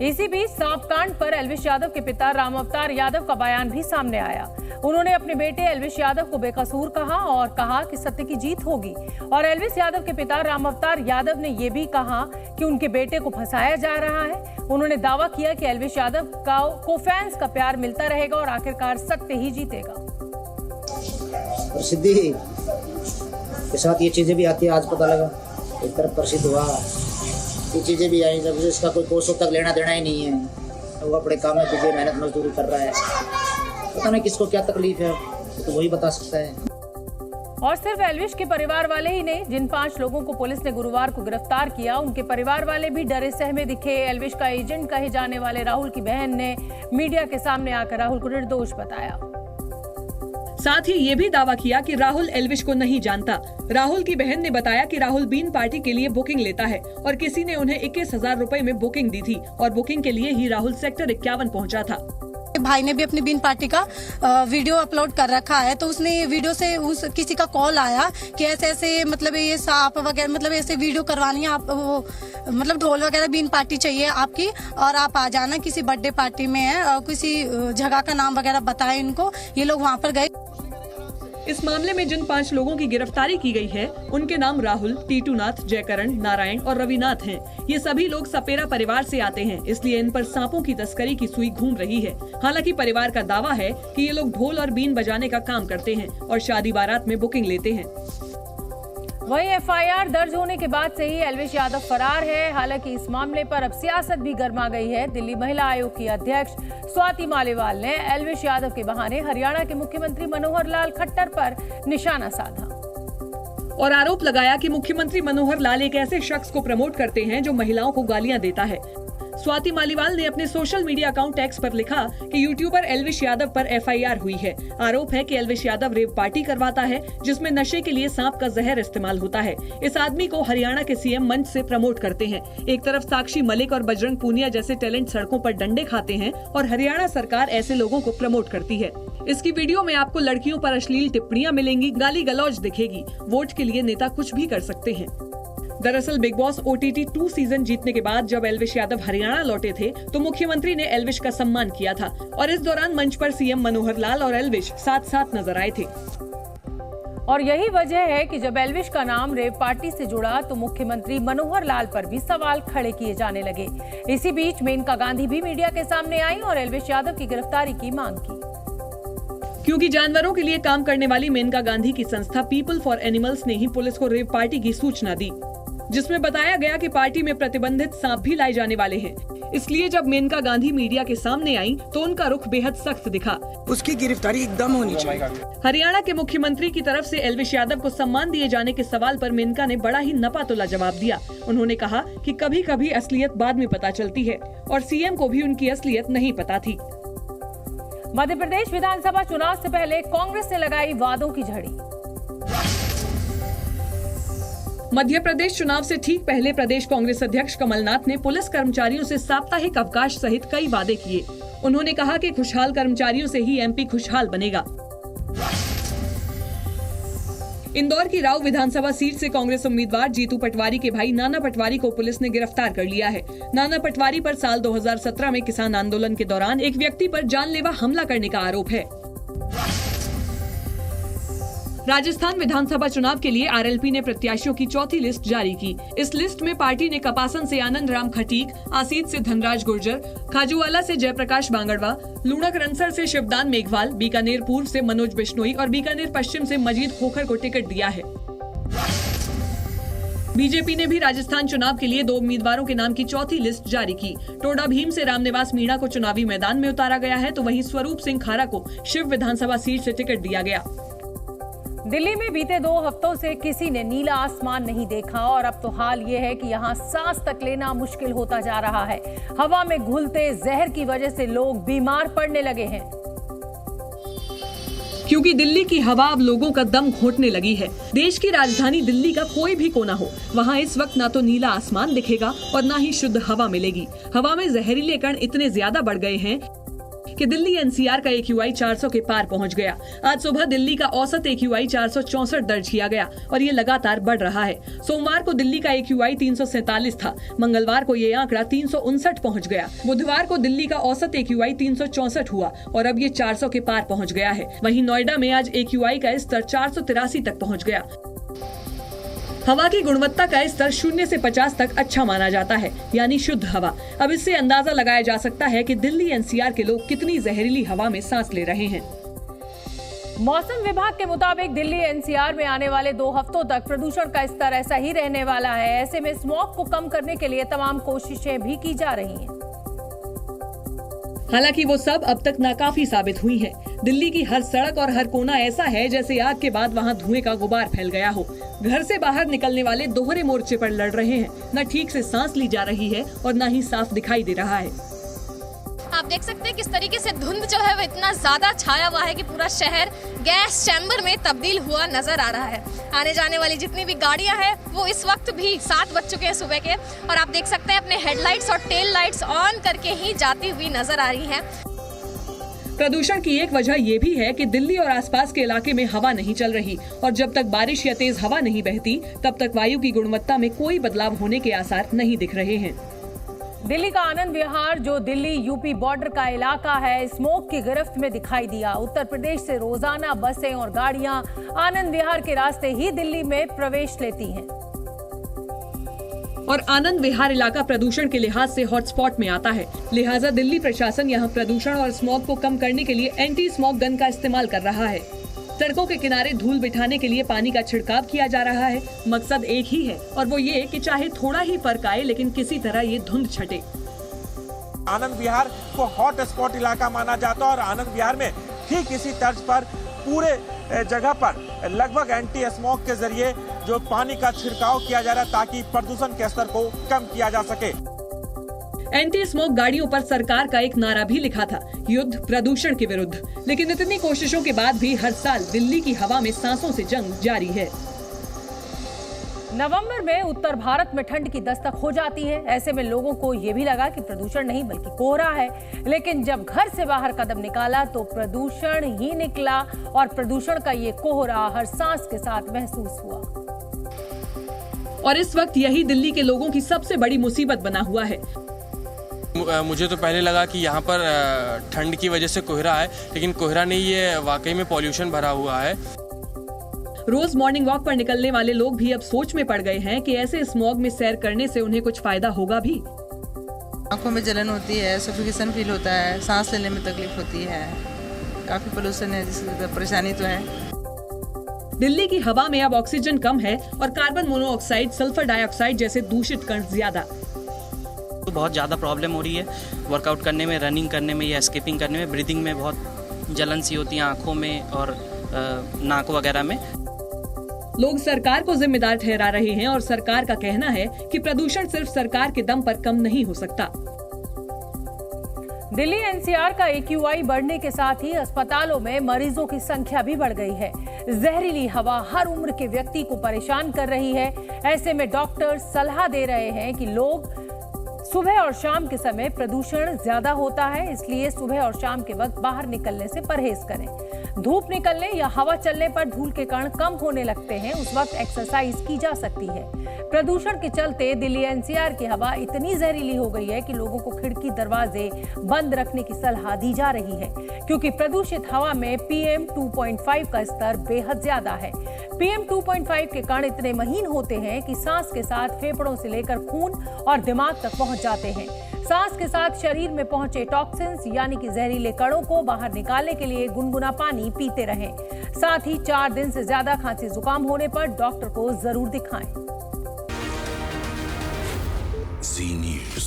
इसी बीच सांप कांड पर एल्विश यादव के पिता राम अवतार यादव का बयान भी सामने आया। उन्होंने अपने बेटे एल्विश यादव को बेकसूर कहा और कहा कि सत्य की जीत होगी। और एल्विश यादव के पिता राम अवतार यादव ने यह भी कहा कि उनके बेटे को फंसाया जा रहा है। उन्होंने दावा किया कि एल्विश यादव को फैंस का प्यार मिलता रहेगा और आखिरकार सत्य ही जीतेगा। प्रसिद्धि के साथ ये चीजें भी आती है, आज पता लगा एक तरफ प्रसिद्ध हुआ, ये चीजें भी आई जब इसका कोई कोसों तक लेना देना ही नहीं है, वो अपने काम में तुझे मेहनत मजदूरी कर रहा है, पता नहीं किसको क्या तकलीफ है तो वही बता सकता है। और सिर्फ एल्विश के परिवार वाले ही नहीं, जिन 5 लोगों को पुलिस ने गुरुवार को गिरफ्तार किया उनके परिवार वाले भी डरे सहमे दिखे। एल्विश का एजेंट कहे जाने वाले राहुल की बहन ने मीडिया के सामने आकर राहुल को निर्दोष बताया। साथ ही ये भी दावा किया कि राहुल एल्विश को नहीं जानता। राहुल की बहन ने बताया कि राहुल बीन पार्टी के लिए बुकिंग लेता है और किसी ने उन्हें 21,000 रुपए में बुकिंग दी थी और बुकिंग के लिए ही राहुल सेक्टर 51 पहुंचा था। भाई ने भी अपनी बीन पार्टी का वीडियो अपलोड कर रखा है, तो उसने ये वीडियो से किसी का कॉल आया कि ऐसे ऐसे मतलब ये सांप वगैरह मतलब ऐसे वीडियो करवानी है, आप वो मतलब ढोल वगैरह बीन पार्टी चाहिए आपकी और आप आ जाना, किसी बर्थडे पार्टी में है और किसी जगह का नाम वगैरह बताए इनको। ये लोग वहाँ पर गए। इस मामले में जिन 5 लोगों की गिरफ्तारी की गई है उनके नाम राहुल, टीटूनाथ, जयकरण, नारायण और रविनाथ हैं। ये सभी लोग सपेरा परिवार से आते हैं, इसलिए इन पर सांपों की तस्करी की सुई घूम रही है। हालांकि परिवार का दावा है कि ये लोग ढोल और बीन बजाने का काम करते हैं और शादी बारात में बुकिंग लेते हैं। वहीं एफआईआर दर्ज होने के बाद से ही एल्विश यादव फरार है। हालांकि इस मामले पर अब सियासत भी गर्मा गई है। दिल्ली महिला आयोग की अध्यक्ष स्वाति मालीवाल ने एल्विश यादव के बहाने हरियाणा के मुख्यमंत्री मनोहर लाल खट्टर पर निशाना साधा और आरोप लगाया कि मुख्यमंत्री मनोहर लाल एक ऐसे शख्स को प्रमोट करते हैं जो महिलाओं को गालियां देता है। स्वाति मालीवाल ने अपने सोशल मीडिया अकाउंट एक्स पर लिखा कि यूट्यूबर एल्विश यादव पर एफआईआर हुई है। आरोप है कि एल्विश यादव रेव पार्टी करवाता है जिसमें नशे के लिए सांप का जहर इस्तेमाल होता है। इस आदमी को हरियाणा के सीएम मंच से प्रमोट करते हैं। एक तरफ साक्षी मलिक और बजरंग पूनिया जैसे टैलेंट सड़कों पर डंडे खाते हैं और हरियाणा सरकार ऐसे लोगों को प्रमोट करती है। इसकी वीडियो में आपको लड़कियों पर अश्लील टिप्पणियां मिलेंगी, गाली गलौज दिखेगी। वोट के लिए नेता कुछ भी कर सकते हैं। दरअसल बिग बॉस OTT 2 सीजन जीतने के बाद जब एल्विश यादव हरियाणा लौटे थे तो मुख्यमंत्री ने एल्विश का सम्मान किया था और इस दौरान मंच पर सीएम मनोहर लाल और एल्विश साथ साथ नजर आए थे। और यही वजह है कि जब एल्विश का नाम रेव पार्टी से जुड़ा तो मुख्यमंत्री मनोहर लाल पर भी सवाल खड़े किए जाने लगे। इसी बीच मेनका गांधी भी मीडिया के सामने आई और एल्विश यादव की गिरफ्तारी की मांग की। क्योंकि जानवरों के लिए काम करने वाली मेनका गांधी की संस्था पीपल फॉर एनिमल्स ने ही पुलिस को रेव पार्टी की सूचना दी, जिसमें बताया गया कि पार्टी में प्रतिबंधित सांप भी लाए जाने वाले हैं। इसलिए जब मेनका गांधी मीडिया के सामने आई तो उनका रुख बेहद सख्त दिखा। उसकी गिरफ्तारी एकदम होनी चाहिए। हरियाणा के मुख्यमंत्री की तरफ से एल्विश यादव को सम्मान दिए जाने के सवाल पर मेनका ने बड़ा ही नपातुला जवाब दिया। उन्होंने कहा कि कभी कभी असलियत बाद में पता चलती है और सीएम को भी उनकी असलियत नहीं पता थी। मध्य प्रदेश विधानसभा चुनाव से पहले कांग्रेस ने लगाई वादों की झड़ी। मध्य प्रदेश चुनाव से ठीक पहले प्रदेश कांग्रेस अध्यक्ष कमलनाथ ने पुलिस कर्मचारियों से साप्ताहिक अवकाश सहित कई वादे किए। उन्होंने कहा कि खुशहाल कर्मचारियों से ही एमपी खुशहाल बनेगा। इंदौर की राव विधानसभा सीट से कांग्रेस उम्मीदवार जीतू पटवारी के भाई नाना पटवारी को पुलिस ने गिरफ्तार कर लिया है। नाना पटवारी पर साल 2017 में किसान आंदोलन के दौरान एक व्यक्ति पर जानलेवा हमला करने का आरोप है। राजस्थान विधानसभा चुनाव के लिए आरएलपी ने प्रत्याशियों की चौथी लिस्ट जारी की। इस लिस्ट में पार्टी ने कपासन से आनंद राम खटीक, आसीत से धनराज गुर्जर, खाजूवाला से जयप्रकाश बांगड़वा, लूणक रनसर से शिवदान मेघवाल, बीकानेर पूर्व से मनोज बिश्नोई और बीकानेर पश्चिम से मजीद खोखर को टिकट दिया है। बीजेपी ने भी राजस्थान चुनाव के लिए 2 उम्मीदवारों के नाम की चौथी लिस्ट जारी की। टोडा भीम से रामनिवास मीणा को चुनावी मैदान में उतारा गया है तो वहीं स्वरूप सिंह खारा को शिव विधानसभा सीट से टिकट दिया गया। दिल्ली में बीते 2 हफ्तों से किसी ने नीला आसमान नहीं देखा और अब तो हाल ये है कि यहाँ सांस तक लेना मुश्किल होता जा रहा है। हवा में घुलते जहर की वजह से लोग बीमार पड़ने लगे हैं। क्योंकि दिल्ली की हवा अब लोगों का दम घोंटने लगी है। देश की राजधानी दिल्ली का कोई भी कोना हो, वहाँ इस वक्त ना तो नीला आसमान दिखेगा और ना ही शुद्ध हवा मिलेगी। हवा में जहरीले कण इतने ज्यादा बढ़ गए हैं कि दिल्ली एनसीआर का AQI 400 के पार पहुंच गया। आज सुबह दिल्ली का औसत AQI 464 दर्ज किया गया और ये लगातार बढ़ रहा है। सोमवार को दिल्ली का AQI 347 था। मंगलवार को ये आंकड़ा 359 पहुंच गया। बुधवार को दिल्ली का औसत AQI 364 हुआ और अब ये 400 के पार पहुंच गया है। वहीं नोएडा में आज AQI का स्तर 483 तक पहुंच गया। हवा की गुणवत्ता का स्तर 0 से 50 तक अच्छा माना जाता है, यानी शुद्ध हवा। अब इससे अंदाजा लगाया जा सकता है कि दिल्ली एनसीआर के लोग कितनी जहरीली हवा में सांस ले रहे हैं। मौसम विभाग के मुताबिक दिल्ली एनसीआर में आने वाले 2 हफ्तों तक प्रदूषण का स्तर ऐसा ही रहने वाला है। ऐसे में स्मॉग को कम करने के लिए तमाम कोशिशें भी की जा रही हैं। हालांकि वो सब अब तक नाकाफी साबित हुई हैं। दिल्ली की हर सड़क और हर कोना ऐसा है जैसे आग के बाद वहां धुएं का गुबार फैल गया हो। घर से बाहर निकलने वाले दोहरे मोर्चे पर लड़ रहे हैं। न ठीक से सांस ली जा रही है और न ही साफ दिखाई दे रहा है। आप देख सकते हैं किस तरीके से धुंध जो है वो इतना ज्यादा छाया हुआ है कि पूरा शहर गैस चैम्बर में तब्दील हुआ नजर आ रहा है। आने जाने वाली जितनी भी गाड़ियां हैं वो इस वक्त भी 7 बज चुके हैं सुबह के, और आप देख सकते हैं अपने हेडलाइट्स और टेल लाइट्स ऑन करके ही जाती हुई नजर आ रही हैं। प्रदूषण की एक वजह ये भी है कि दिल्ली और आसपास के इलाके में हवा नहीं चल रही और जब तक बारिश या तेज हवा नहीं बहती तब तक वायु की गुणवत्ता में कोई बदलाव होने के आसार नहीं दिख रहे हैं। दिल्ली का आनंद विहार, जो दिल्ली यूपी बॉर्डर का इलाका है, स्मोक की गिरफ्त में दिखाई दिया। उत्तर प्रदेश से रोजाना बसें और गाड़ियां आनंद विहार के रास्ते ही दिल्ली में प्रवेश लेती हैं। और आनंद विहार इलाका प्रदूषण के लिहाज से हॉटस्पॉट में आता है। लिहाजा दिल्ली प्रशासन यहाँ प्रदूषण और स्मॉग को कम करने के लिए एंटी स्मॉग गन का इस्तेमाल कर रहा है। सड़कों के किनारे धूल बिठाने के लिए पानी का छिड़काव किया जा रहा है। मकसद एक ही है और वो ये कि चाहे थोड़ा ही फर्क आए लेकिन किसी तरह ये धुंध छटे। आनंद विहार को हॉट स्पॉट इलाका माना जाता है और आनंद विहार में ठीक इसी तर्ज पर पूरे जगह पर लगभग एंटी स्मॉग के जरिए जो पानी का छिड़काव किया जा रहा है ताकि प्रदूषण के स्तर को कम किया जा सके। एंटी स्मोक गाड़ियों पर सरकार का एक नारा भी लिखा था, युद्ध प्रदूषण के विरुद्ध। लेकिन इतनी कोशिशों के बाद भी हर साल दिल्ली की हवा में सांसों से जंग जारी है। नवंबर में उत्तर भारत में ठंड की दस्तक हो जाती है। ऐसे में लोगों को ये भी लगा कि प्रदूषण नहीं बल्कि कोहरा है, लेकिन जब घर से बाहर कदम निकाला तो प्रदूषण ही निकला और प्रदूषण का ये कोहरा हर सांस के साथ महसूस हुआ। और इस वक्त यही दिल्ली के लोगों की सबसे बड़ी मुसीबत बना हुआ है। मुझे तो पहले लगा कि यहाँ पर ठंड की वजह से कोहरा है, लेकिन कोहरा नहीं, ये वाकई में पॉल्यूशन भरा हुआ है। रोज मॉर्निंग वॉक पर निकलने वाले लोग भी अब सोच में पड़ गए हैं कि ऐसे स्मॉग में सैर करने से उन्हें कुछ फायदा होगा भी। आंखों में जलन होती है, सफोकेशन फील होता है, सांस लेने में तकलीफ होती है, काफी पोल्यूशन है जिससे परेशानी तो है। दिल्ली की हवा में अब ऑक्सीजन कम है और कार्बन मोनोऑक्साइड, सल्फर डाइऑक्साइड जैसे दूषित कण ज्यादा। तो बहुत ज़्यादा प्रॉब्लम हो रही है वर्कआउट करने में, रनिंग करने में या स्किपिंग करने में। ब्रीदिंग में बहुत जलन सी होती है आंखों में और नाक वगैरह में। लोग सरकार को जिम्मेदार ठहरा रहे हैं और सरकार का कहना है कि प्रदूषण सिर्फ सरकार के दम पर कम नहीं हो सकता। दिल्ली एनसीआर का AQI बढ़ने के साथ ही अस्पतालों में मरीजों की संख्या भी बढ़ गई है। जहरीली हवा हर उम्र के व्यक्ति को परेशान कर रही है। ऐसे में डॉक्टर सलाह दे रहे हैं कि लोग सुबह और शाम के समय प्रदूषण ज्यादा होता है, इसलिए सुबह और शाम के वक्त बाहर निकलने से परहेज करें। धूप निकलने या हवा चलने पर धूल के कण कम होने लगते हैं, उस वक्त एक्सरसाइज की जा सकती है। प्रदूषण के चलते दिल्ली एनसीआर की हवा इतनी जहरीली हो गई है कि लोगों को खिड़की दरवाजे बंद रखने की सलाह दी जा रही है, क्योंकि प्रदूषित हवा में PM 2.5 का स्तर बेहद ज्यादा है। PM 2.5 के कण इतने महीन होते हैं कि सांस के साथ फेफड़ों से लेकर खून और दिमाग तक पहुंच जाते हैं। सांस के साथ शरीर में पहुंचे टॉक्सिन्स यानी कि जहरीले कणों को बाहर निकालने के लिए गुनगुना पानी पीते रहें। साथ ही 4 दिन से ज्यादा खांसी जुकाम होने पर डॉक्टर को जरूर दिखाएं। Z News।